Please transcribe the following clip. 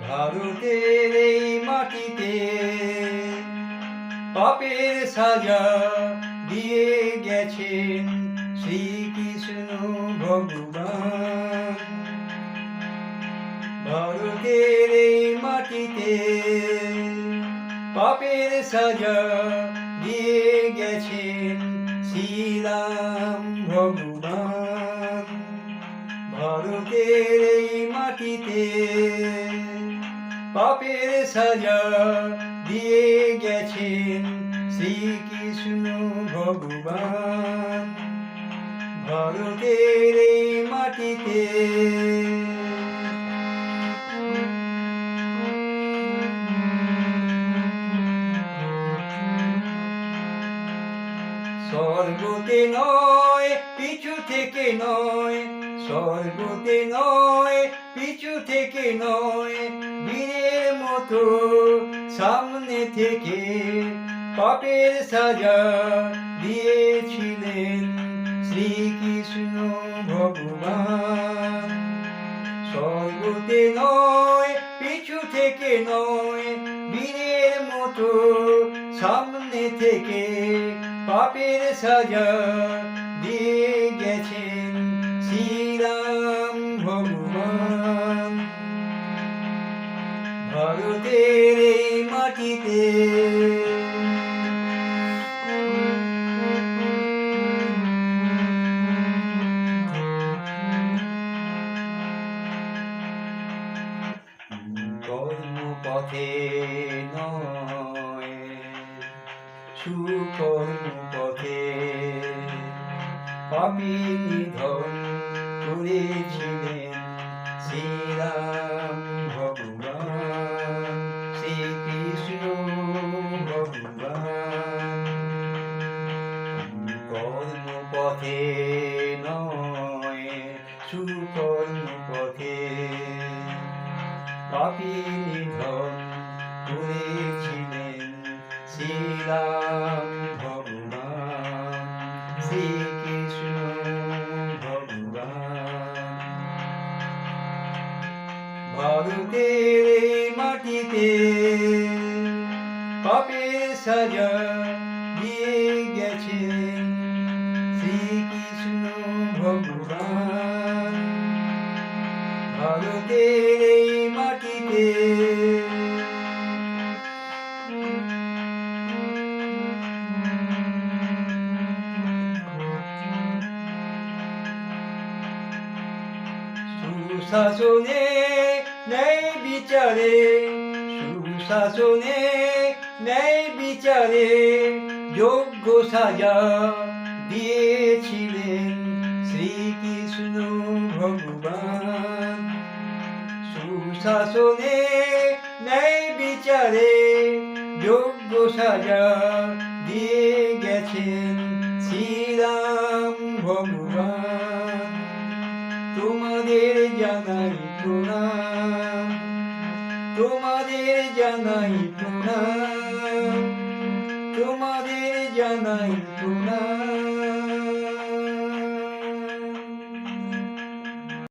ভারতের এই মাটিতে পাপের সাজা দিয়ে গেছেন শ্রীকৃষ্ণ ভগবান। ভারতের এই মাটিতে পাপের সাজা দিয়ে গেছেন শ্রীরাম ভগবান। ভারতের এই মাটিতে পাপের সাজা দিয়ে গেছেন শ্রীকৃষ্ণ ভগবান। ভারতের এই মাটিতে স্বর্গতে নয় পিছু থেকে নয়, স্বর্গতে নয় পিছু থেকে নয়, বীরের মতো সামনে থেকে পাপের সাজা দিয়েছিলেন শ্রীকৃষ্ণ ভগবান। স্বর্গতে নয় পিছু থেকে নয়, বীরের মতো সামনে থেকে পাপের সাজা দিয়ে গেছেন শ্রীরাম ভগবান। ভারতের এই মাটিতে কর্মপথে নয় সুকর্মপথে পাপী নিধন করেছিলেন শ্রীরাম ভগবান, শ্রীকৃষ্ণ ভগবান। কর্মপথে নয় সুকর্মপথে পাপী নিধন করেছিলেন শ্রীরাম ভগবান, শ্রীকৃষ্ণ ভগবান। ভারতের এই মাটিতে পাপের সাজা দিয়ে গেছেন শ্রীকৃষ্ণ ভগবান। ভারতের এই মাটিতে সুশাসনে ন্যায় বিচারে, সুশাসনে ন্যায় বিচারে যোগ্য সাজা দিয়েছিলেন শ্রীকৃষ্ণ ভগবান। সুশাসনে ন্যায় বিচারে যোগ্য সাজা দিয়ে গেছেন শ্রীরাম ভগবান। তোমাদের জানাই প্রণাম, তোমাদের জানাই প্রণাম, তোমাদের জানাই প্রণাম।